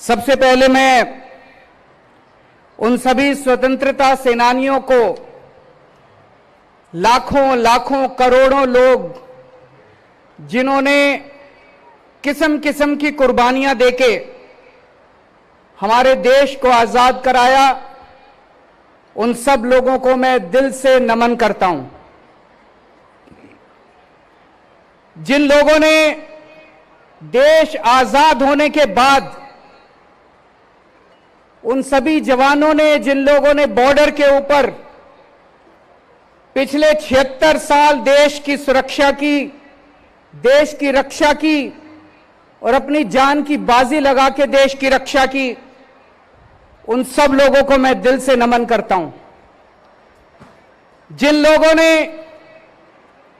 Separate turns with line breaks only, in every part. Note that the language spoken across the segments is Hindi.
सबसे पहले मैं उन सभी स्वतंत्रता सेनानियों को, लाखों लाखों करोड़ों लोग जिन्होंने किस्म किस्म की कुर्बानियां देके हमारे देश को आजाद कराया, उन सब लोगों को मैं दिल से नमन करता हूं। जिन लोगों ने देश आजाद होने के बाद, उन सभी जवानों ने, जिन लोगों ने बॉर्डर के ऊपर पिछले 76 साल देश की सुरक्षा की, देश की रक्षा की और अपनी जान की बाजी लगा के देश की रक्षा की, उन सब लोगों को मैं दिल से नमन करता हूं। जिन लोगों ने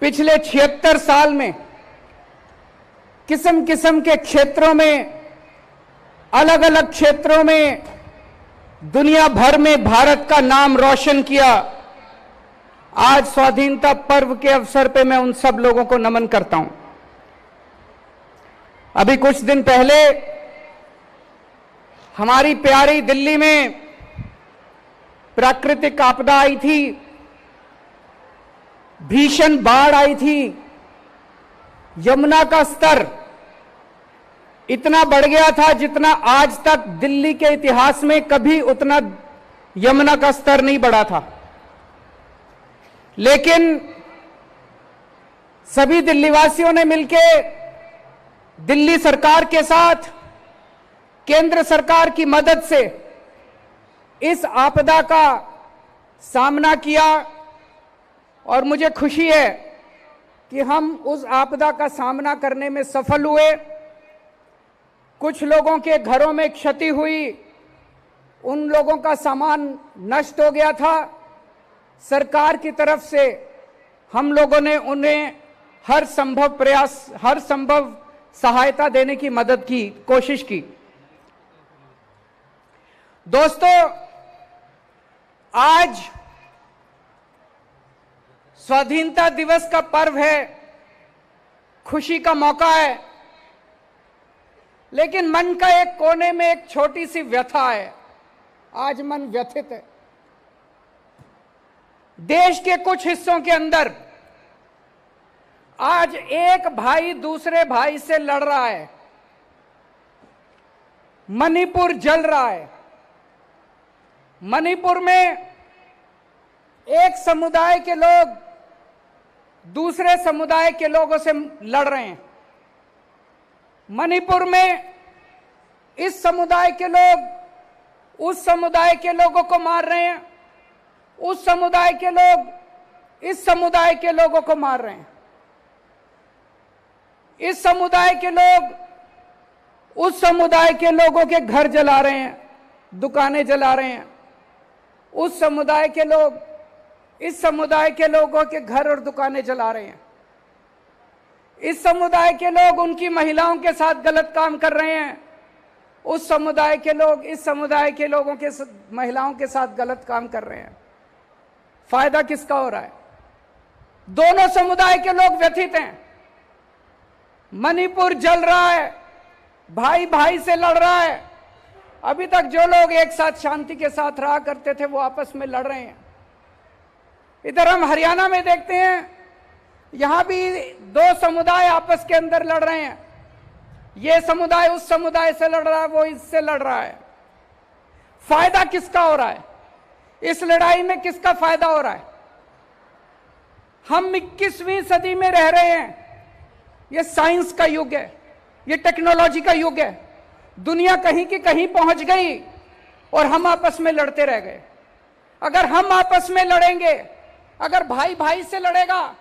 पिछले 76 साल में किस्म किस्म के क्षेत्रों में, अलग अलग क्षेत्रों में दुनिया भर में भारत का नाम रोशन किया, आज स्वाधीनता पर्व के अवसर पे मैं उन सब लोगों को नमन करता हूं। अभी कुछ दिन पहले हमारी प्यारी दिल्ली में प्राकृतिक आपदा आई थी, भीषण बाढ़ आई थी। यमुना का स्तर इतना बढ़ गया था जितना आज तक दिल्ली के इतिहास में कभी उतना यमुना का स्तर नहीं बढ़ा था। लेकिन सभी दिल्लीवासियों ने मिलकर दिल्ली सरकार के साथ, केंद्र सरकार की मदद से इस आपदा का सामना किया और मुझे खुशी है कि हम उस आपदा का सामना करने में सफल हुए। कुछ लोगों के घरों में क्षति हुई, उन लोगों का सामान नष्ट हो गया था। सरकार की तरफ से हम लोगों ने उन्हें हर संभव प्रयास, हर संभव सहायता देने की मदद की, कोशिश की। दोस्तों, आज स्वाधीनता दिवस का पर्व है, खुशी का मौका है, लेकिन मन का एक कोने में एक छोटी सी व्यथा है। आज मन व्यथित है। देश के कुछ हिस्सों के अंदर आज एक भाई दूसरे भाई से लड़ रहा है। मणिपुर जल रहा है। मणिपुर में एक समुदाय के लोग दूसरे समुदाय के लोगों से लड़ रहे हैं। मणिपुर में इस समुदाय के लोग उस समुदाय के लोगों को मार रहे हैं, उस समुदाय के लोग इस समुदाय के लोगों को मार रहे हैं। इस समुदाय के लोग उस समुदाय के लोगों के घर जला रहे हैं, दुकानें जला रहे हैं। उस समुदाय के लोग इस समुदाय के लोगों के घर और दुकानें जला रहे हैं। इस समुदाय के लोग उनकी महिलाओं के साथ गलत काम कर रहे हैं। उस समुदाय के लोग इस समुदाय के लोगों के महिलाओं के साथ गलत काम कर रहे हैं। फायदा किसका हो रहा है? दोनों समुदाय के लोग व्यथित हैं। मणिपुर जल रहा है, भाई भाई से लड़ रहा है। अभी तक जो लोग एक साथ शांति के साथ रहा करते थे वो आपस में लड़ रहे हैं। इधर हम हरियाणा में देखते हैं, यहां भी दो समुदाय आपस के अंदर लड़ रहे हैं। ये समुदाय उस समुदाय से लड़ रहा है, वो इससे लड़ रहा है। फायदा किसका हो रहा है? इस लड़ाई में किसका फायदा हो रहा है? हम 21वीं सदी में रह रहे हैं। ये साइंस का युग है, ये टेक्नोलॉजी का युग है। दुनिया कहीं की कहीं पहुंच गई और हम आपस में लड़ते रह गए। अगर हम आपस में लड़ेंगे, अगर भाई भाई से लड़ेगा,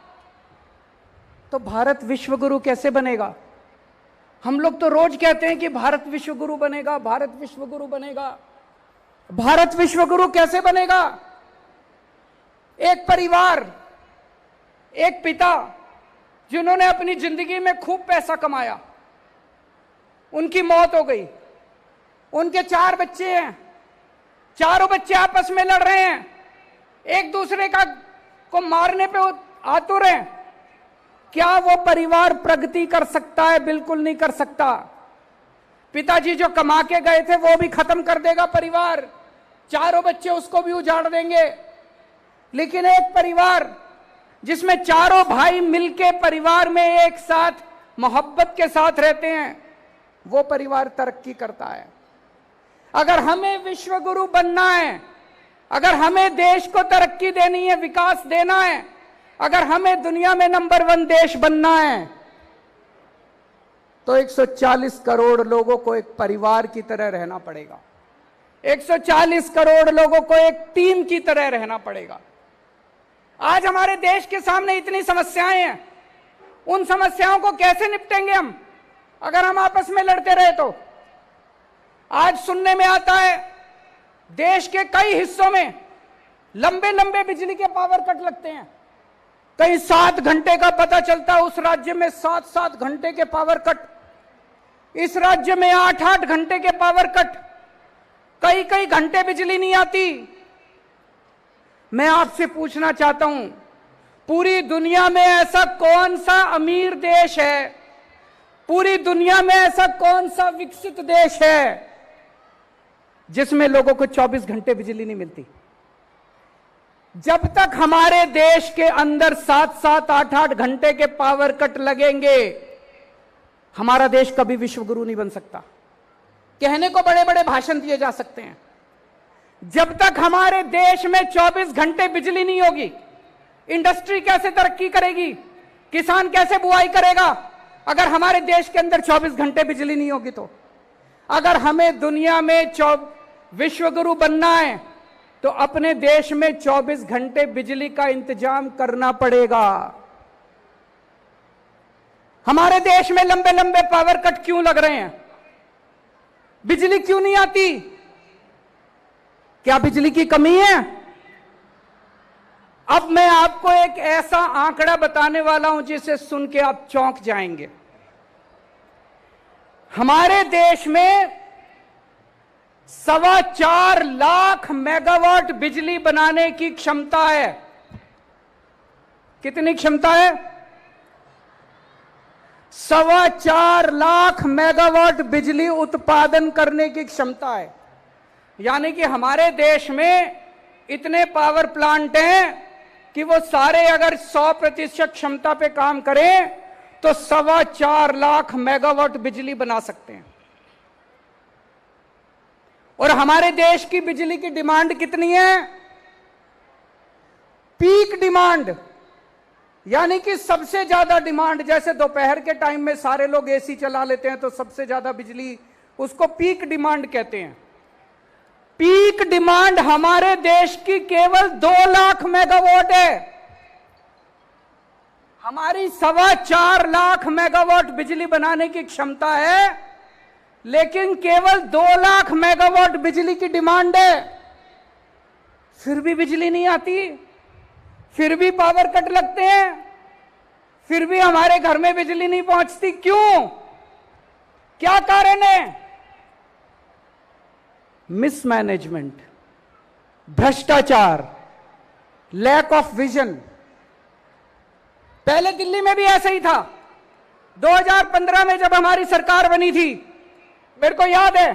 तो भारत विश्वगुरु कैसे बनेगा? हम लोग तो रोज कहते हैं कि भारत विश्वगुरु बनेगा, भारत विश्वगुरु बनेगा। भारत विश्वगुरु कैसे बनेगा? एक परिवार, एक पिता जिन्होंने अपनी जिंदगी में खूब पैसा कमाया, उनकी मौत हो गई। उनके 4 बच्चे हैं, चारों बच्चे आपस में लड़ रहे हैं, एक दूसरे को मारने पे आतुर हैं। क्या वो परिवार प्रगति कर सकता है? बिल्कुल नहीं कर सकता। पिताजी जो कमा के गए थे वो भी खत्म कर देगा परिवार, चारों बच्चे उसको भी उजाड़ देंगे। लेकिन एक परिवार जिसमें चारों भाई मिलके परिवार में एक साथ मोहब्बत के साथ रहते हैं, वो परिवार तरक्की करता है। अगर हमें विश्व गुरु बनना है, अगर हमें देश को तरक्की देनी है, विकास देना है, अगर हमें दुनिया में नंबर 1 देश बनना है, तो 140 करोड़ लोगों को एक परिवार की तरह रहना पड़ेगा। 140 करोड़ लोगों को एक टीम की तरह रहना पड़ेगा। आज हमारे देश के सामने इतनी समस्याएं हैं, उन समस्याओं को कैसे निपटेंगे हम अगर हम आपस में लड़ते रहे तो? आज सुनने में आता है देश के कई हिस्सों में लंबे लंबे बिजली के पावर कट लगते हैं। कहीं 7 घंटे का पता चलता है, उस राज्य में 7-7 घंटे के पावर कट, इस राज्य में 8-8 घंटे के पावर कट, कई कई घंटे बिजली नहीं आती। मैं आपसे पूछना चाहता हूं, पूरी दुनिया में ऐसा कौन सा अमीर देश है, पूरी दुनिया में ऐसा कौन सा विकसित देश है जिसमें लोगों को 24 घंटे बिजली नहीं मिलती? जब तक हमारे देश के अंदर 7-7, 8-8 घंटे के पावर कट लगेंगे, हमारा देश कभी विश्व गुरु नहीं बन सकता। कहने को बड़े बड़े भाषण दिए जा सकते हैं, जब तक हमारे देश में 24 घंटे बिजली नहीं होगी, इंडस्ट्री कैसे तरक्की करेगी, किसान कैसे बुआई करेगा अगर हमारे देश के अंदर 24 घंटे बिजली नहीं होगी? तो अगर हमें दुनिया में विश्व गुरु बनना है तो अपने देश में 24 घंटे बिजली का इंतजाम करना पड़ेगा। हमारे देश में लंबे लंबे पावर कट क्यों लग रहे हैं? बिजली क्यों नहीं आती? क्या बिजली की कमी है? अब मैं आपको एक ऐसा आंकड़ा बताने वाला हूं जिसे सुन के आप चौंक जाएंगे। हमारे देश में 4.25 लाख मेगावाट बिजली बनाने की क्षमता है। कितनी क्षमता है? 4.25 लाख मेगावाट बिजली उत्पादन करने की क्षमता है। यानी कि हमारे देश में इतने पावर प्लांट हैं कि वो सारे अगर 100% क्षमता पे काम करें तो 4.25 लाख मेगावाट बिजली बना सकते हैं। और हमारे देश की बिजली की डिमांड कितनी है? पीक डिमांड, यानी कि सबसे ज्यादा डिमांड। जैसे दोपहर के टाइम में सारे लोग एसी चला लेते हैं तो सबसे ज्यादा बिजली, उसको पीक डिमांड कहते हैं। पीक डिमांड हमारे देश की केवल 2 लाख मेगावाट है। हमारी 4.25 लाख मेगावाट बिजली बनाने की क्षमता है, लेकिन केवल 2 लाख मेगावाट बिजली की डिमांड है। फिर भी बिजली नहीं आती, फिर भी पावर कट लगते हैं, फिर भी हमारे घर में बिजली नहीं पहुंचती। क्यों? क्या कारण है? मिसमैनेजमेंट, भ्रष्टाचार, लैक ऑफ विजन। पहले दिल्ली में भी ऐसा ही था। 2015 में जब हमारी सरकार बनी थी, मेरे को याद है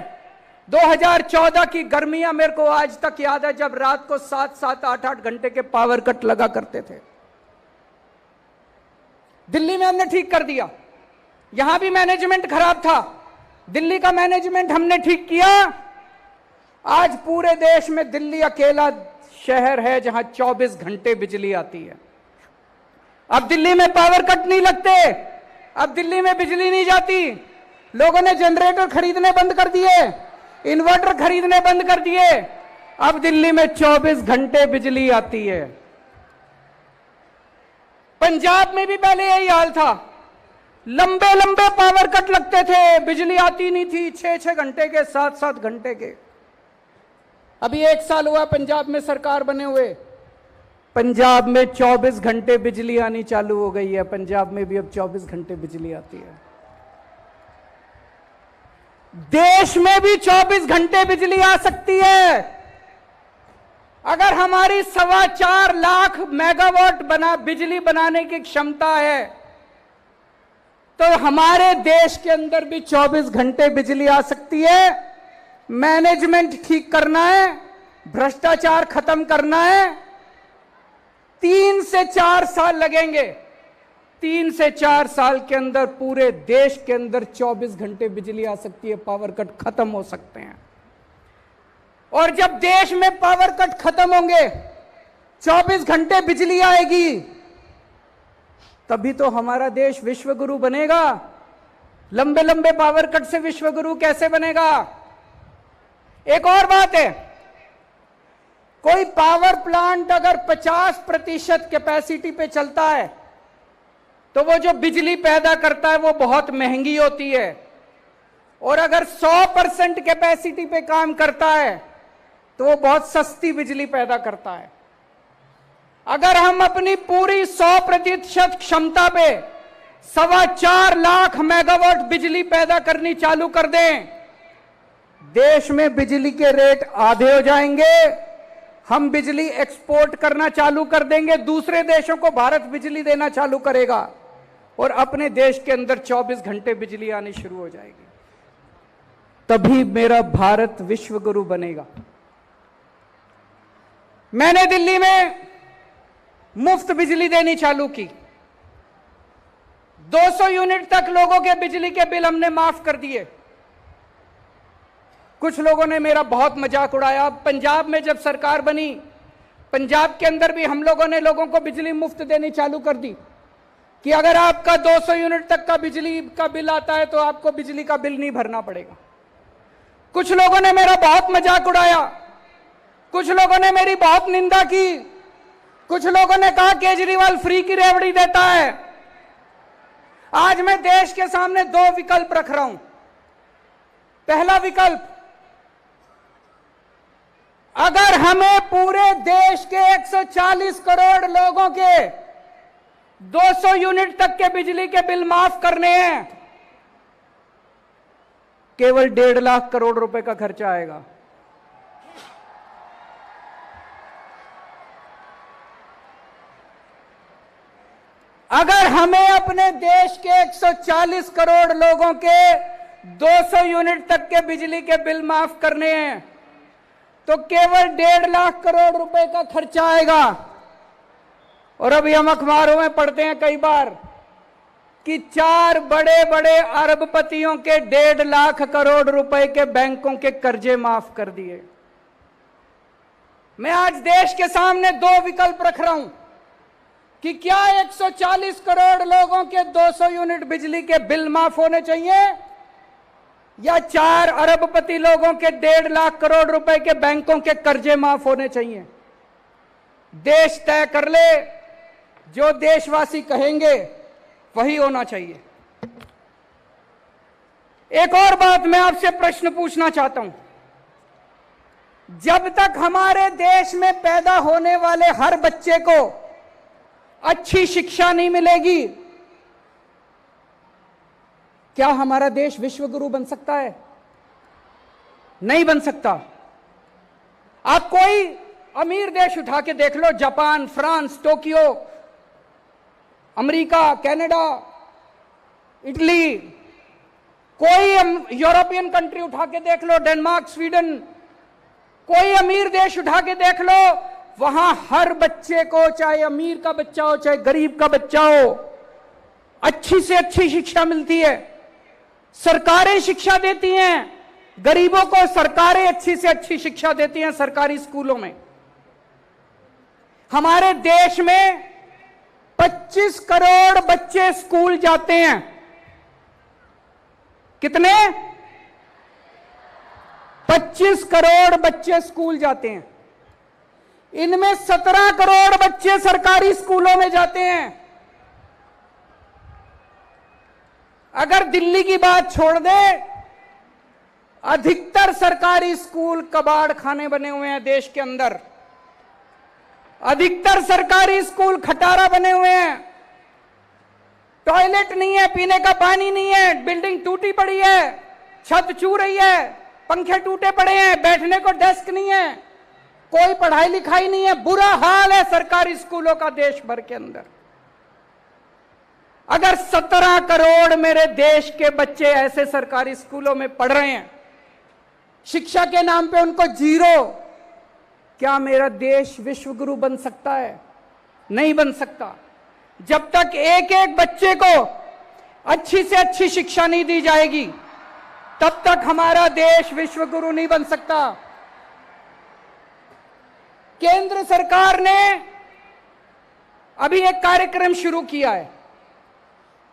2014 की गर्मियां मेरे को आज तक याद है, जब रात को 7-7, 8-8 घंटे के पावर कट लगा करते थे। दिल्ली में हमने ठीक कर दिया। यहां भी मैनेजमेंट खराब था, दिल्ली का मैनेजमेंट हमने ठीक किया। आज पूरे देश में दिल्ली अकेला शहर है जहां 24 घंटे बिजली आती है। अब दिल्ली में पावर कट नहीं लगते, अब दिल्ली में बिजली नहीं जाती। लोगों ने जनरेटर खरीदने बंद कर दिए, इन्वर्टर खरीदने बंद कर दिए। अब दिल्ली में 24 घंटे बिजली आती है। पंजाब में भी पहले यही हाल था, लंबे लंबे पावर कट लगते थे, बिजली आती नहीं थी, 6-6 घंटे के, 7-7 घंटे के। अभी 1 साल हुआ पंजाब में सरकार बने हुए, पंजाब में 24 घंटे बिजली आनी चालू हो गई है। पंजाब में भी अब 24 घंटे बिजली आती है। देश में भी 24 घंटे बिजली आ सकती है अगर हमारी 4.25 लाख मेगावाट बिजली बनाने की क्षमता है तो हमारे देश के अंदर भी 24 घंटे बिजली आ सकती है। मैनेजमेंट ठीक करना है, भ्रष्टाचार खत्म करना है। 3 से 4 साल लगेंगे। 3 से 4 साल के अंदर पूरे देश के अंदर 24 घंटे बिजली आ सकती है, पावर कट खत्म हो सकते हैं। और जब देश में पावर कट खत्म होंगे, 24 घंटे बिजली आएगी, तभी तो हमारा देश विश्व गुरु बनेगा। लंबे लंबे पावर कट से विश्व गुरु कैसे बनेगा? एक और बात है, कोई पावर प्लांट अगर 50% कैपेसिटी पे चलता है तो वो जो बिजली पैदा करता है वो बहुत महंगी होती है। और अगर 100% कैपेसिटी पे काम करता है तो वो बहुत सस्ती बिजली पैदा करता है। अगर हम अपनी पूरी 100% क्षमता पे 4.25 लाख मेगावाट बिजली पैदा करनी चालू कर दें, देश में बिजली के रेट आधे हो जाएंगे। हम बिजली एक्सपोर्ट करना चालू कर देंगे, दूसरे देशों को भारत बिजली देना चालू करेगा और अपने देश के अंदर 24 घंटे बिजली आनी शुरू हो जाएगी। तभी मेरा भारत विश्व गुरु बनेगा। मैंने दिल्ली में मुफ्त बिजली देनी चालू की। 200 यूनिट तक लोगों के बिजली के बिल हमने माफ कर दिए। कुछ लोगों ने मेरा बहुत मजाक उड़ाया। पंजाब में जब सरकार बनी, पंजाब के अंदर भी हम लोगों ने लोगों को बिजली मुफ्त देनी चालू कर दी कि अगर आपका 200 यूनिट तक का बिजली का बिल आता है तो आपको बिजली का बिल नहीं भरना पड़ेगा। कुछ लोगों ने मेरा बहुत मजाक उड़ाया, कुछ लोगों ने मेरी बहुत निंदा की, कुछ लोगों ने कहा केजरीवाल फ्री की रेवड़ी देता है। आज मैं देश के सामने 2 विकल्प रख रहा हूं। पहला विकल्प, अगर हमें पूरे देश के 140 करोड़ लोगों के 200 यूनिट तक के बिजली के बिल माफ करने हैं, केवल 1.5 लाख करोड़ रुपए का खर्चा आएगा। अगर हमें अपने देश के 140 करोड़ लोगों के 200 यूनिट तक के बिजली के बिल माफ करने हैं तो केवल 1.5 लाख करोड़ रुपए का खर्चा आएगा। और अभी हम अखबारों में पढ़ते हैं कई बार कि 4 बड़े बड़े अरबपतियों के 1.5 लाख करोड़ रुपए के बैंकों के कर्जे माफ कर दिए। मैं आज देश के सामने 2 विकल्प रख रहा हूं कि क्या 140 करोड़ लोगों के 200 यूनिट बिजली के बिल माफ होने चाहिए या 4 अरबपति लोगों के 1.5 लाख करोड़ रुपए के बैंकों के कर्जे माफ होने चाहिए। देश तय कर ले, जो देशवासी कहेंगे वही होना चाहिए। एक और बात मैं आपसे प्रश्न पूछना चाहता हूं, जब तक हमारे देश में पैदा होने वाले हर बच्चे को अच्छी शिक्षा नहीं मिलेगी, क्या हमारा देश विश्व गुरु बन सकता है? नहीं बन सकता। आप कोई अमीर देश उठा के देख लो, Japan, France, Tokyo, America, Canada, Italy, कोई यूरोपियन कंट्री उठा के देख लो, डेनमार्क, स्वीडन, कोई अमीर देश उठा के देख लो, वहां हर बच्चे को, चाहे अमीर का बच्चा हो चाहे गरीब का बच्चा हो, अच्छी से अच्छी शिक्षा मिलती है। सरकारें शिक्षा देती हैं, गरीबों को सरकारें अच्छी से अच्छी शिक्षा देती हैं सरकारी स्कूलों में। हमारे देश में 25 करोड़ बच्चे स्कूल जाते हैं। कितने? 25 करोड़ बच्चे स्कूल जाते हैं। इनमें 17 करोड़ बच्चे सरकारी स्कूलों में जाते हैं। अगर दिल्ली की बात छोड़ दे, अधिकतर सरकारी स्कूल कबाड़ खाने बने हुए हैं देश के अंदर। अधिकतर सरकारी स्कूल खटारा बने हुए हैं। टॉयलेट नहीं है, पीने का पानी नहीं है, बिल्डिंग टूटी पड़ी है, छत छू रही है, पंखे टूटे पड़े हैं, बैठने को डेस्क नहीं है, कोई पढ़ाई लिखाई नहीं है। बुरा हाल है सरकारी स्कूलों का देश भर के अंदर। अगर 17 करोड़ मेरे देश के बच्चे ऐसे सरकारी स्कूलों में पढ़ रहे हैं, शिक्षा के नाम पे उनको जीरो, क्या मेरा देश विश्व गुरु बन सकता है? नहीं बन सकता। जब तक एक एक बच्चे को अच्छी से अच्छी शिक्षा नहीं दी जाएगी, तब तक हमारा देश विश्व गुरु नहीं बन सकता। केंद्र सरकार ने अभी एक कार्यक्रम शुरू किया है,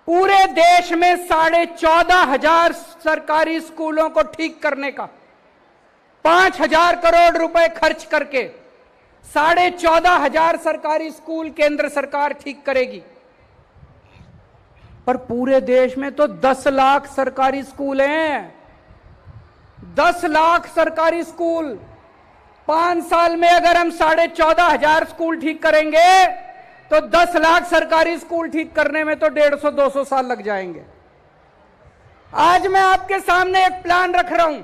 पूरे देश में 14,500 सरकारी स्कूलों को ठीक करने का। 5,000 करोड़ रुपए खर्च करके 14,500 सरकारी स्कूल केंद्र सरकार ठीक करेगी। पर पूरे देश में तो 10 लाख सरकारी स्कूल हैं। 10 लाख सरकारी स्कूल। 5 साल में अगर हम 14,500 स्कूल ठीक करेंगे तो 10 लाख सरकारी स्कूल ठीक करने में तो 150-200 साल लग जाएंगे। आज मैं आपके सामने एक प्लान रख रहा हूं।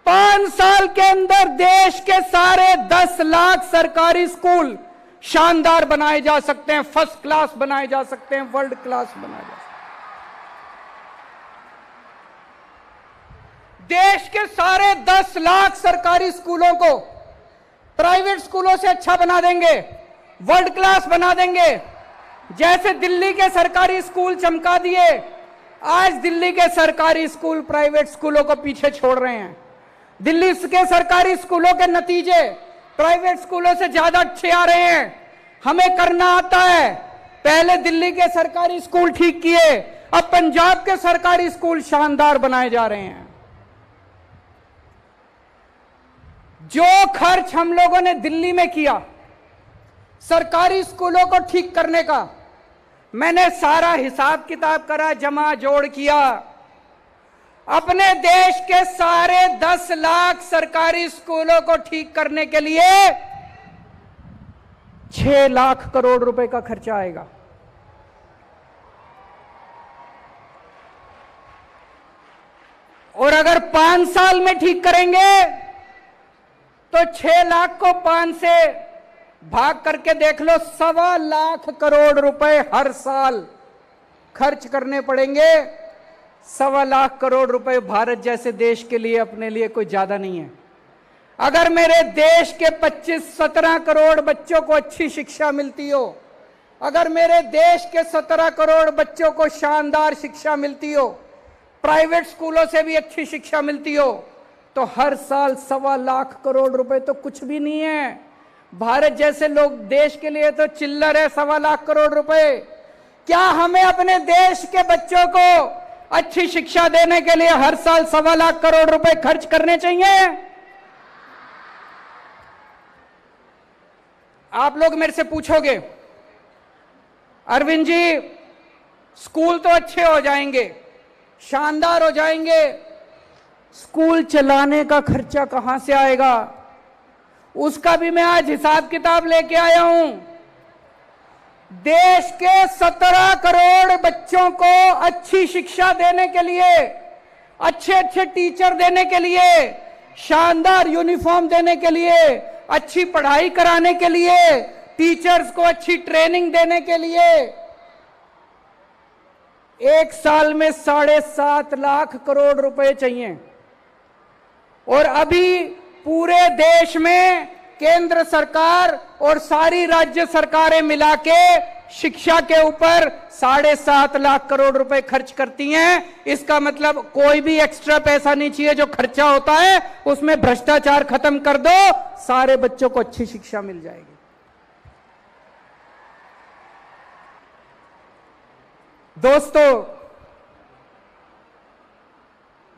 5 साल के अंदर देश के सारे 10 लाख सरकारी स्कूल शानदार बनाए जा सकते हैं, फर्स्ट क्लास बनाए जा सकते हैं, वर्ल्ड क्लास बनाए जा सकते हैं। देश के सारे 10 लाख सरकारी स्कूलों को प्राइवेट स्कूलों से अच्छा बना देंगे, वर्ल्ड क्लास बना देंगे। जैसे दिल्ली के सरकारी स्कूल चमका दिए, आज दिल्ली के सरकारी स्कूल प्राइवेट स्कूलों को पीछे छोड़ रहे हैं। दिल्ली के सरकारी स्कूलों के नतीजे प्राइवेट स्कूलों से ज्यादा अच्छे आ रहे हैं। हमें करना आता है। पहले दिल्ली के सरकारी स्कूल ठीक किए, अब पंजाब के सरकारी स्कूल शानदार बनाए जा रहे हैं। जो खर्च हम लोगों ने दिल्ली में किया सरकारी स्कूलों को ठीक करने का, मैंने सारा हिसाब किताब करा, जमा जोड़ किया। अपने देश के सारे 10 लाख सरकारी स्कूलों को ठीक करने के लिए 6 लाख करोड़ रुपए का खर्चा आएगा। और अगर 5 साल में ठीक करेंगे तो 6 लाख को 5 से भाग करके देख लो, 1.25 लाख करोड़ रुपए हर साल खर्च करने पड़ेंगे। 1.25 लाख करोड़ रुपए भारत जैसे देश के लिए, अपने लिए कोई ज्यादा नहीं है। अगर मेरे देश के 25-17 करोड़ बच्चों को अच्छी शिक्षा मिलती हो, अगर मेरे देश के 17 करोड़ बच्चों को शानदार शिक्षा मिलती हो, प्राइवेट स्कूलों से भी अच्छी शिक्षा मिलती हो, तो हर साल 1.25 लाख करोड़ रुपए तो कुछ भी नहीं है। भारत जैसे लोग देश के लिए तो चिल्लर है 1.25 लाख करोड़ रुपए। क्या हमें अपने देश के बच्चों को अच्छी शिक्षा देने के लिए हर साल 1.25 लाख करोड़ रुपए खर्च करने चाहिए? आप लोग मेरे से पूछोगे, अरविंद जी स्कूल तो अच्छे हो जाएंगे, शानदार हो जाएंगे, स्कूल चलाने का खर्चा कहां से आएगा? उसका भी मैं आज हिसाब किताब लेके आया हूं। देश के 17 करोड़ बच्चों को अच्छी शिक्षा देने के लिए, अच्छे अच्छे टीचर देने के लिए, शानदार यूनिफॉर्म देने के लिए, अच्छी पढ़ाई कराने के लिए, टीचर्स को अच्छी ट्रेनिंग देने के लिए एक साल में 7.5 लाख करोड़ रुपए चाहिए। और अभी पूरे देश में केंद्र सरकार और सारी राज्य सरकारें मिला के शिक्षा के ऊपर 7.5 लाख करोड़ रुपए खर्च करती हैं। इसका मतलब कोई भी एक्स्ट्रा पैसा नहीं चाहिए। जो खर्चा होता है उसमें भ्रष्टाचार खत्म कर दो, सारे बच्चों को अच्छी शिक्षा मिल जाएगी। दोस्तों,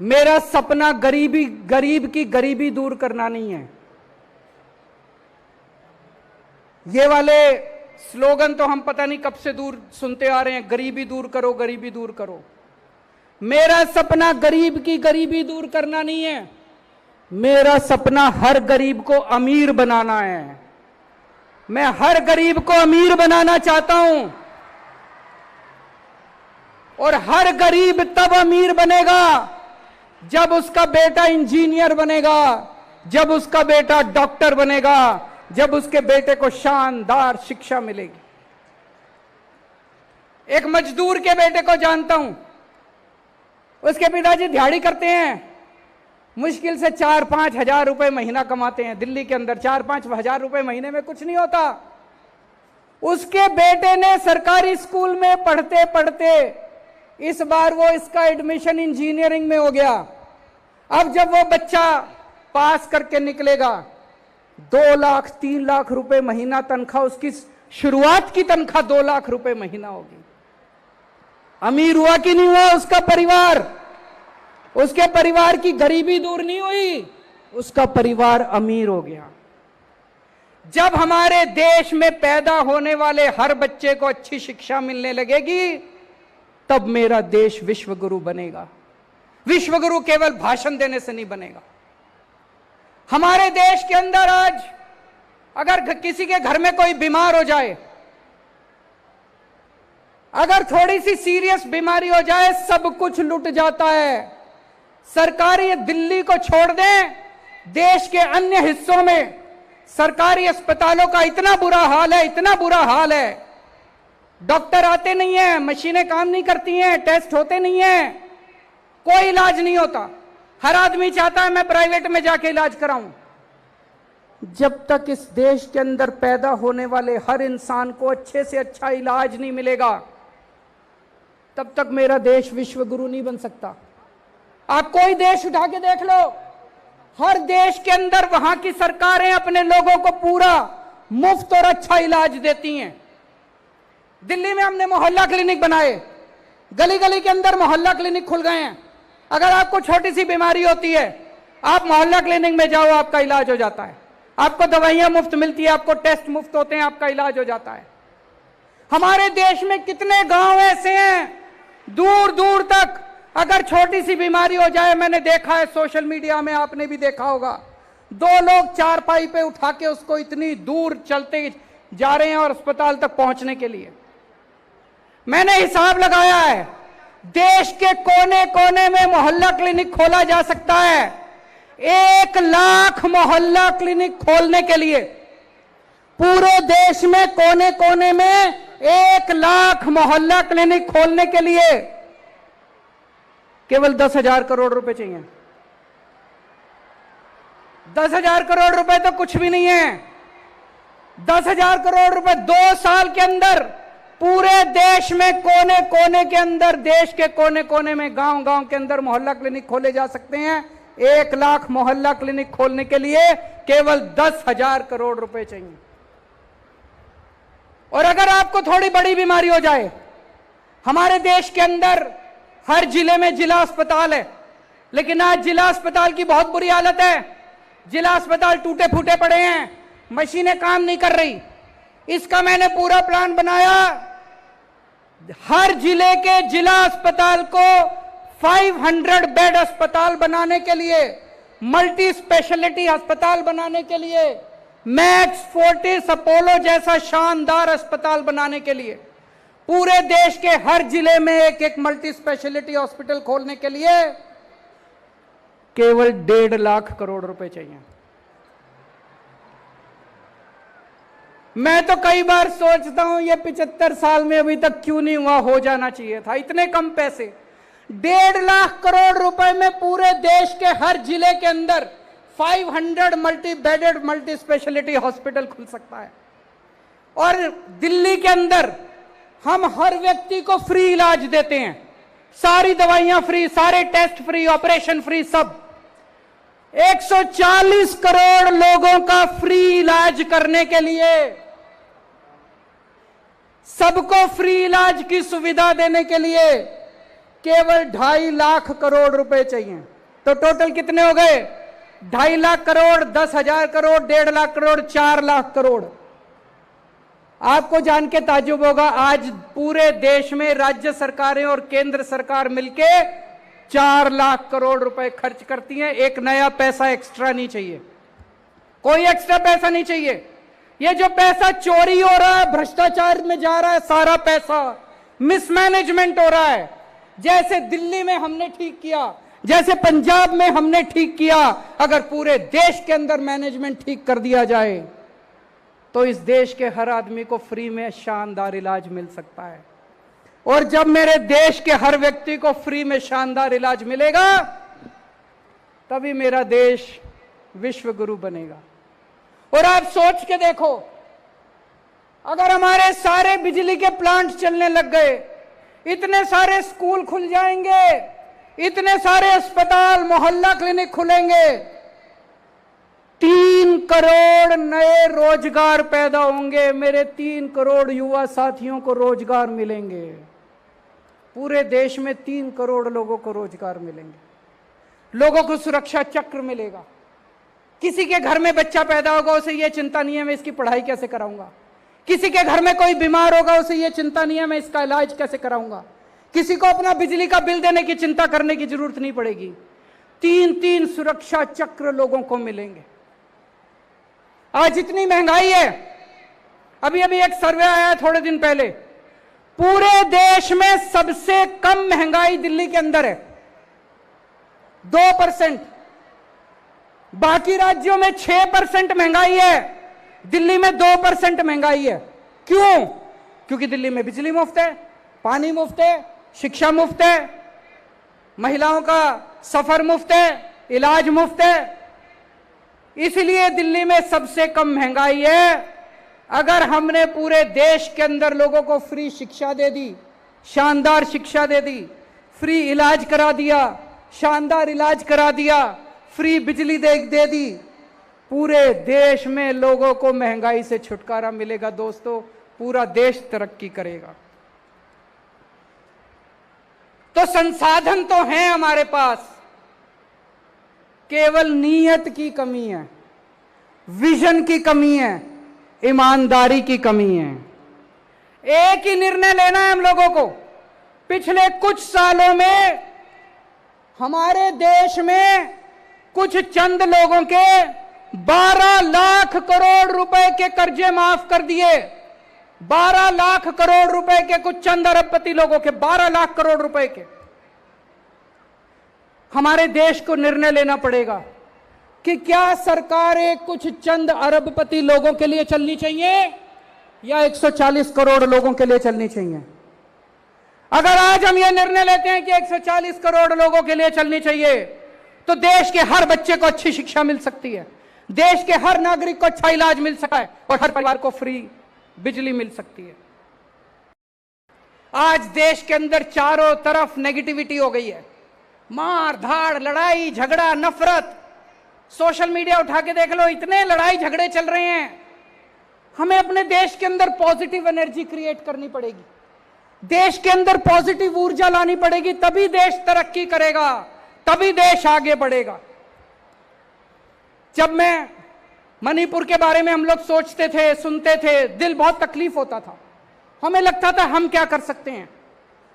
मेरा सपना गरीब की गरीबी दूर करना नहीं है। ये वाले स्लोगन तो हम पता नहीं कब से दूर सुनते आ रहे हैं, गरीबी दूर करो, गरीबी दूर करो। मेरा सपना गरीब की गरीबी दूर करना नहीं है। मेरा सपना हर गरीब को अमीर बनाना है। मैं हर गरीब को अमीर बनाना चाहता हूं। और हर गरीब तब अमीर बनेगा जब उसका बेटा इंजीनियर बनेगा, जब उसका बेटा डॉक्टर बनेगा, जब उसके बेटे को शानदार शिक्षा मिलेगी। एक मजदूर के बेटे को जानता हूं, उसके पिताजी दिहाड़ी करते हैं, मुश्किल से 4-5 हजार रुपए महीना कमाते हैं। दिल्ली के अंदर 4-5 हजार रुपए महीने में कुछ नहीं होता। उसके बेटे ने सरकारी स्कूल में पढ़ते पढ़ते इस बार वो इसका एडमिशन इंजीनियरिंग में हो गया। अब जब वो बच्चा पास करके निकलेगा, 2 लाख 3 लाख रुपए महीना तनख्वाह, उसकी शुरुआत की तनख्वाह 2 लाख रुपए महीना होगी। अमीर हुआ कि नहीं हुआ उसका परिवार? उसके परिवार की गरीबी दूर नहीं हुई, उसका परिवार अमीर हो गया। जब हमारे देश में पैदा होने वाले हर बच्चे को अच्छी शिक्षा मिलने लगेगी, तब मेरा देश विश्वगुरु बनेगा। विश्वगुरु केवल भाषण देने से नहीं बनेगा। हमारे देश के अंदर आज अगर किसी के घर में कोई बीमार हो जाए, अगर थोड़ी सी सीरियस बीमारी हो जाए, सब कुछ लुट जाता है। सरकारी दिल्ली को छोड़ दें, देश के अन्य हिस्सों में सरकारी अस्पतालों का इतना बुरा हाल है, इतना बुरा हाल है, डॉक्टर आते नहीं है, मशीनें काम नहीं करती हैं, टेस्ट होते नहीं हैं, कोई इलाज नहीं होता। हर आदमी चाहता है मैं प्राइवेट में जाके इलाज कराऊं। जब तक इस देश के अंदर पैदा होने वाले हर इंसान को अच्छे से अच्छा इलाज नहीं मिलेगा, तब तक मेरा देश विश्वगुरु नहीं बन सकता। आप कोई देश उठा के देख लो, हर देश के अंदर वहां की सरकारें अपने लोगों को पूरा मुफ्त और अच्छा इलाज देती हैं। दिल्ली में हमने मोहल्ला क्लिनिक बनाए, गली गली के अंदर मोहल्ला क्लिनिक खुल गए हैं। अगर आपको छोटी सी बीमारी होती है, आप मोहल्ला क्लिनिक में जाओ, आपका इलाज हो जाता है। आपको दवाइयां मुफ्त मिलती है, आपको टेस्ट मुफ्त होते हैं, आपका इलाज हो जाता है। हमारे देश में कितने गांव ऐसे हैं, दूर दूर तक अगर छोटी सी बीमारी हो जाए, मैंने देखा है सोशल मीडिया में, आपने भी देखा होगा, 2 लोग चारपाई पे उठा के उसको इतनी दूर चलते जा रहे हैं और अस्पताल तक पहुंचने के लिए। मैंने हिसाब लगाया है, देश के कोने कोने में मोहल्ला क्लिनिक खोला जा सकता है। 1 लाख मोहल्ला क्लिनिक खोलने के लिए पूरे देश में कोने कोने में 1 लाख मोहल्ला क्लिनिक खोलने के लिए केवल 10,000 करोड़ रुपए चाहिए। 10,000 करोड़ रुपए तो कुछ भी नहीं है। 10,000 करोड़ रुपए 2 साल के अंदर पूरे देश में कोने कोने के अंदर, देश के कोने कोने में, गांव गांव के अंदर मोहल्ला क्लिनिक खोले जा सकते हैं। 1 लाख मोहल्ला क्लिनिक खोलने के लिए केवल 10,000 करोड़ रुपए चाहिए। और अगर आपको थोड़ी बड़ी बीमारी हो जाए, हमारे देश के अंदर हर जिले में जिला अस्पताल है, लेकिन आज जिला अस्पताल की बहुत बुरी हालत है। जिला अस्पताल टूटे फूटे पड़े हैं, मशीनें काम नहीं कर रही। इसका मैंने पूरा प्लान बनाया। हर जिले के जिला अस्पताल को 500 बेड अस्पताल बनाने के लिए, मल्टी स्पेशलिटी अस्पताल बनाने के लिए, मैक्स फोर्टिस अपोलो जैसा शानदार अस्पताल बनाने के लिए, पूरे देश के हर जिले में एक एक मल्टी स्पेशलिटी हॉस्पिटल खोलने के लिए केवल 1.5 लाख करोड़ रुपए चाहिए। मैं तो कई बार सोचता हूं, ये 75 साल में अभी तक क्यों नहीं हुआ, हो जाना चाहिए था। इतने कम पैसे, 1.5 लाख करोड़ रुपए में पूरे देश के हर जिले के अंदर 500 multi bedded multi speciality hospital खुल सकता है। और दिल्ली के अंदर हम हर व्यक्ति को फ्री इलाज देते हैं, सारी दवाइयां फ्री, सारे टेस्ट फ्री, ऑपरेशन फ्री, सब। 140 करोड़ लोगों का फ्री इलाज करने के लिए, सबको फ्री इलाज की सुविधा देने के लिए केवल 2.5 लाख करोड़ रुपए चाहिए। तो टोटल कितने हो गए? 2.5 लाख करोड़, 10,000 करोड़, 1.5 लाख करोड़, 4 लाख करोड़। आपको जान के ताज्जुब होगा, आज पूरे देश में राज्य सरकारें और केंद्र सरकार मिलके 4 लाख करोड़ रुपए खर्च करती हैं। एक नया पैसा एक्स्ट्रा नहीं चाहिए, कोई एक्स्ट्रा पैसा नहीं चाहिए। ये जो पैसा चोरी हो रहा है, भ्रष्टाचार में जा रहा है, सारा पैसा मिसमैनेजमेंट हो रहा है। जैसे दिल्ली में हमने ठीक किया, जैसे पंजाब में हमने ठीक किया, अगर पूरे देश के अंदर मैनेजमेंट ठीक कर दिया जाए तो इस देश के हर आदमी को फ्री में शानदार इलाज मिल सकता है। और जब मेरे देश के हर व्यक्ति को फ्री में शानदार इलाज मिलेगा, तभी मेरा देश विश्व गुरु बनेगा। और आप सोच के देखो, अगर हमारे सारे बिजली के प्लांट चलने लग गए, इतने सारे स्कूल खुल जाएंगे, इतने सारे अस्पताल, मोहल्ला क्लिनिक खुलेंगे, 3 करोड़ नए रोजगार पैदा होंगे। मेरे 3 करोड़ युवा साथियों को रोजगार मिलेंगे। पूरे देश में 3 करोड़ लोगों को रोजगार मिलेंगे। लोगों को सुरक्षा चक्र मिलेगा। किसी के घर में बच्चा पैदा होगा, उसे यह चिंता नहीं है मैं इसकी पढ़ाई कैसे कराऊंगा। किसी के घर में कोई बीमार होगा, उसे यह चिंता नहीं है मैं इसका इलाज कैसे कराऊंगा। किसी को अपना बिजली का बिल देने की चिंता करने की जरूरत नहीं पड़ेगी। 3-3 सुरक्षा चक्र लोगों को मिलेंगे। आज इतनी महंगाई है, अभी अभी एक सर्वे आया थोड़े दिन पहले, पूरे देश में सबसे कम महंगाई दिल्ली के अंदर है, 2%। बाकी राज्यों में 6% महंगाई है, दिल्ली में 2% महंगाई है। क्यों? क्योंकि दिल्ली में बिजली मुफ्त है, पानी मुफ्त है, शिक्षा मुफ्त है, महिलाओं का सफर मुफ्त है, इलाज मुफ्त है। इसलिए दिल्ली में सबसे कम महंगाई है। अगर हमने पूरे देश के अंदर लोगों को फ्री शिक्षा दे दी, शानदार शिक्षा दे दी, फ्री इलाज करा दिया, शानदार इलाज करा दिया, फ्री बिजली दे दी, पूरे देश में लोगों को महंगाई से छुटकारा मिलेगा। दोस्तों, पूरा देश तरक्की करेगा। तो संसाधन तो हैं हमारे पास, केवल नीयत की कमी है, विजन की कमी है, ईमानदारी की कमी है। एक ही निर्णय लेना है हम लोगों को। पिछले कुछ सालों में हमारे देश में कुछ चंद लोगों के 12 लाख करोड़ रुपए के कर्जे माफ कर दिए। 12 लाख करोड़ रुपए के कुछ चंद अरबपति लोगों के 12 लाख करोड़ रुपए के। हमारे देश को निर्णय लेना पड़ेगा कि क्या सरकारें कुछ चंद अरबपति लोगों के लिए चलनी चाहिए या 140 करोड़ लोगों के लिए चलनी चाहिए। अगर आज हम यह निर्णय लेते हैं कि 140 करोड़ लोगों के लिए चलनी चाहिए, तो देश के हर बच्चे को अच्छी शिक्षा मिल सकती है, देश के हर नागरिक को अच्छा इलाज मिल सकता है और हर परिवार को फ्री बिजली मिल सकती है। आज देश के अंदर चारों तरफ नेगेटिविटी हो गई है, मार धाड़, लड़ाई झगड़ा, नफरत। सोशल मीडिया उठा के देख लो, इतने लड़ाई झगड़े चल रहे हैं। हमें अपने देश के अंदर पॉजिटिव एनर्जी क्रिएट करनी पड़ेगी, देश के अंदर पॉजिटिव ऊर्जा लानी पड़ेगी, तभी देश तरक्की करेगा, तभी देश आगे बढ़ेगा। जब मैं मणिपुर के बारे में हम लोग सोचते थे, सुनते थे, दिल बहुत तकलीफ होता था। हमें लगता था हम क्या कर सकते हैं।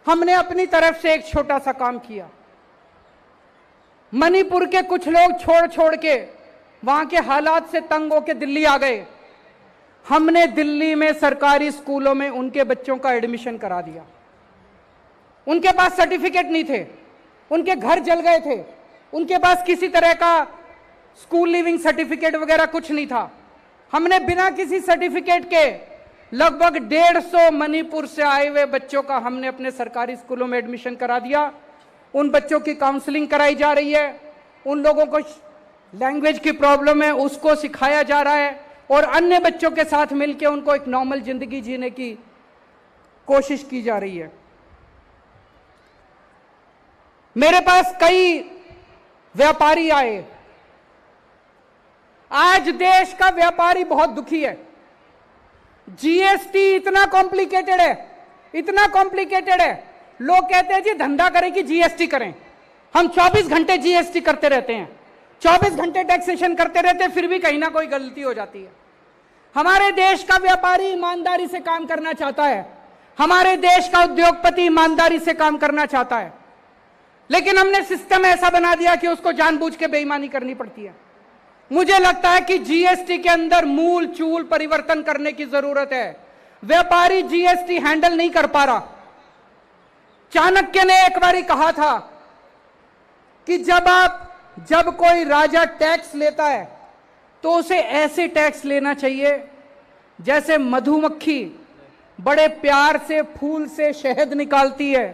हमने अपनी तरफ से एक छोटा सा काम किया। मणिपुर के कुछ लोग छोड़ छोड़ के वहां के हालात से तंग होकर दिल्ली आ गए। हमने दिल्ली में सरकारी स्कूलों में उनके बच्चों का एडमिशन करा दिया। उनके पास सर्टिफिकेट नहीं थे, उनके घर जल गए थे, उनके पास किसी तरह का स्कूल लिविंग सर्टिफिकेट वगैरह कुछ नहीं था। हमने बिना किसी सर्टिफिकेट के लगभग 150 मणिपुर से आए हुए बच्चों का हमने अपने सरकारी स्कूलों में एडमिशन करा दिया। उन बच्चों की काउंसलिंग कराई जा रही है, उन लोगों को लैंग्वेज की प्रॉब्लम है उसको सिखाया जा रहा है, और अन्य बच्चों के साथ मिलकर उनको एक नॉर्मल जिंदगी जीने की कोशिश की जा रही है। मेरे पास कई व्यापारी आए। आज देश का व्यापारी बहुत दुखी है। जीएसटी इतना कॉम्प्लिकेटेड है, इतना कॉम्प्लिकेटेड है। लोग कहते हैं जी धंधा करें कि जीएसटी करें। हम 24 घंटे जीएसटी करते रहते हैं, 24 घंटे टैक्सेशन करते रहते हैं, फिर भी कहीं ना कोई गलती हो जाती है। हमारे देश का व्यापारी ईमानदारी से काम करना चाहता है, हमारे देश का उद्योगपति ईमानदारी से काम करना चाहता है, लेकिन हमने सिस्टम ऐसा बना दिया कि उसको जानबूझ के बेईमानी करनी पड़ती है। मुझे लगता है कि जीएसटी के अंदर मूल चूल परिवर्तन करने की जरूरत है। व्यापारी जीएसटी हैंडल नहीं कर पा रहा। चाणक्य ने एक बार कहा था कि जब कोई राजा टैक्स लेता है तो उसे ऐसे टैक्स लेना चाहिए जैसे मधुमक्खी बड़े प्यार से फूल से शहद निकालती है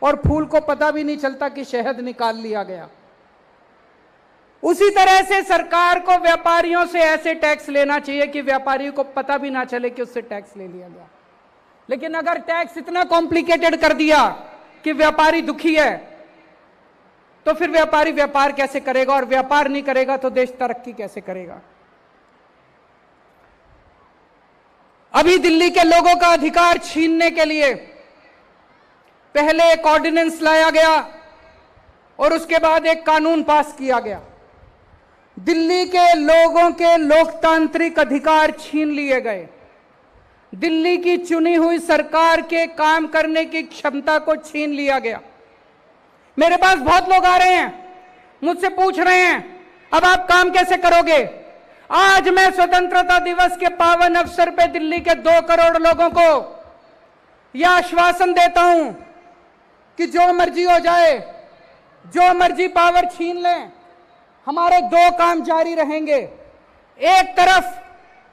और फूल को पता भी नहीं चलता कि शहद निकाल लिया गया। उसी तरह से सरकार को व्यापारियों से ऐसे टैक्स लेना चाहिए कि व्यापारी को पता भी ना चले कि उससे टैक्स ले लिया गया। लेकिन अगर टैक्स इतना कॉम्प्लिकेटेड कर दिया कि व्यापारी दुखी है, तो फिर व्यापारी व्यापार कैसे करेगा, और व्यापार नहीं करेगा तो देश तरक्की कैसे करेगा। अभी दिल्ली के लोगों का अधिकार छीनने के लिए पहले एक ऑर्डिनेंस लाया गया और उसके बाद एक कानून पास किया गया। दिल्ली के लोगों के लोकतांत्रिक अधिकार छीन लिए गए। दिल्ली की चुनी हुई सरकार के काम करने की क्षमता को छीन लिया गया। मेरे पास बहुत लोग आ रहे हैं, मुझसे पूछ रहे हैं अब आप काम कैसे करोगे। आज मैं स्वतंत्रता दिवस के पावन अवसर पे दिल्ली के 2 करोड़ लोगों को यह आश्वासन देता हूं कि जो मर्जी हो जाए, जो मर्जी पावर छीन लें, हमारे 2 काम जारी रहेंगे। एक तरफ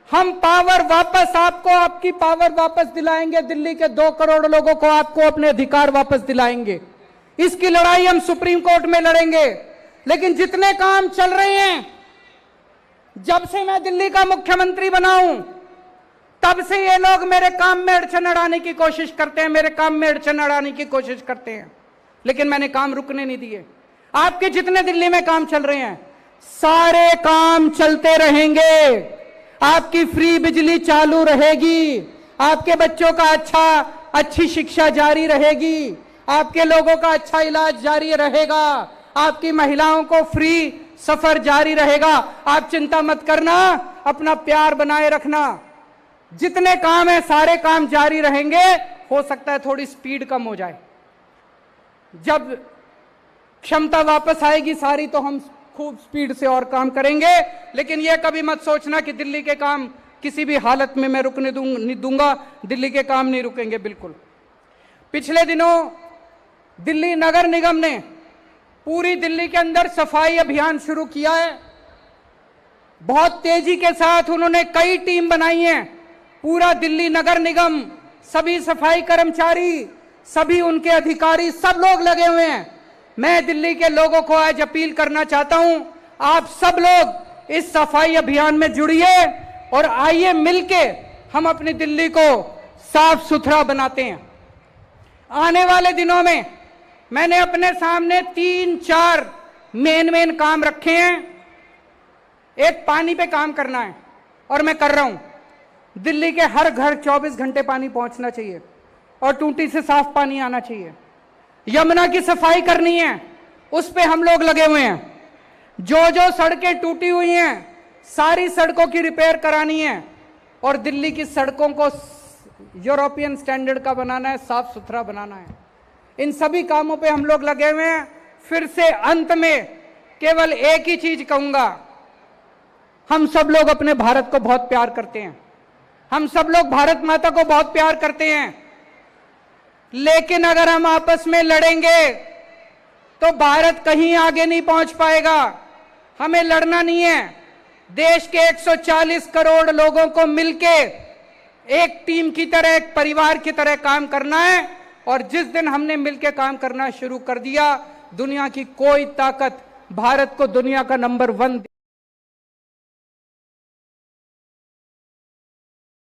हम पावर वापस आपको, आपकी पावर वापस दिलाएंगे, दिल्ली के 2 करोड़ लोगों को आपको अपने अधिकार वापस दिलाएंगे। इसकी लड़ाई हम सुप्रीम कोर्ट में लड़ेंगे। लेकिन जितने काम चल रहे हैं, जब से मैं दिल्ली का मुख्यमंत्री बना हूं, तब से ये लोग मेरे काम में अड़चन अड़ाने की कोशिश करते हैं, मेरे काम में अड़चन अड़ाने की कोशिश करते हैं, लेकिन मैंने काम रुकने नहीं दिए। आपके जितने दिल्ली में काम चल रहे हैं, सारे काम चलते रहेंगे। आपकी फ्री बिजली चालू रहेगी, आपके बच्चों का अच्छी शिक्षा जारी रहेगी, आपके लोगों का अच्छा इलाज जारी रहेगा, आपकी महिलाओं को फ्री सफर जारी रहेगा। आप चिंता मत करना, अपना प्यार बनाए रखना। जितने काम है सारे काम जारी रहेंगे। हो सकता है थोड़ी स्पीड कम हो जाए, जब क्षमता वापस आएगी सारी तो हम खूब स्पीड से और काम करेंगे। लेकिन यह कभी मत सोचना कि दिल्ली के काम किसी भी हालत में मैं रुकने नहीं दूंगा। दिल्ली के काम नहीं रुकेंगे बिल्कुल। पिछले दिनों दिल्ली नगर निगम ने पूरी दिल्ली के अंदर सफाई अभियान शुरू किया है। बहुत तेजी के साथ उन्होंने कई टीम बनाई हैं। पूरा दिल्ली नगर निगम, सभी सफाई कर्मचारी, सभी उनके अधिकारी, सब लोग लगे हुए हैं। मैं दिल्ली के लोगों को आज अपील करना चाहता हूं, आप सब लोग इस सफाई अभियान में जुड़िए और आइए मिलके हम अपनी दिल्ली को साफ सुथरा बनाते हैं। आने वाले दिनों में मैंने अपने सामने 3-4 मेन काम रखे हैं। एक, पानी पे काम करना है और मैं कर रहा हूं। दिल्ली के हर घर 24 घंटे पानी पहुंचना चाहिए और टूटी से साफ पानी आना चाहिए। यमुना की सफाई करनी है, उस पे हम लोग लगे हुए हैं। जो सड़कें टूटी हुई हैं, सारी सड़कों की रिपेयर करानी है और दिल्ली की सड़कों को यूरोपियन स्टैंडर्ड का बनाना है, साफ सुथरा बनाना है। इन सभी कामों पे हम लोग लगे हुए हैं। फिर से अंत में केवल एक ही चीज कहूंगा, हम सब लोग अपने भारत को बहुत प्यार करते हैं, हम सब लोग भारत माता को बहुत प्यार करते हैं। लेकिन अगर हम आपस में लड़ेंगे तो भारत कहीं आगे नहीं पहुंच पाएगा। हमें लड़ना नहीं है, देश के 140 करोड़ लोगों को मिलके एक टीम की तरह, एक परिवार की तरह काम करना है। और जिस दिन हमने मिलकर काम करना शुरू कर दिया, दुनिया की कोई ताकत भारत को दुनिया का नंबर 1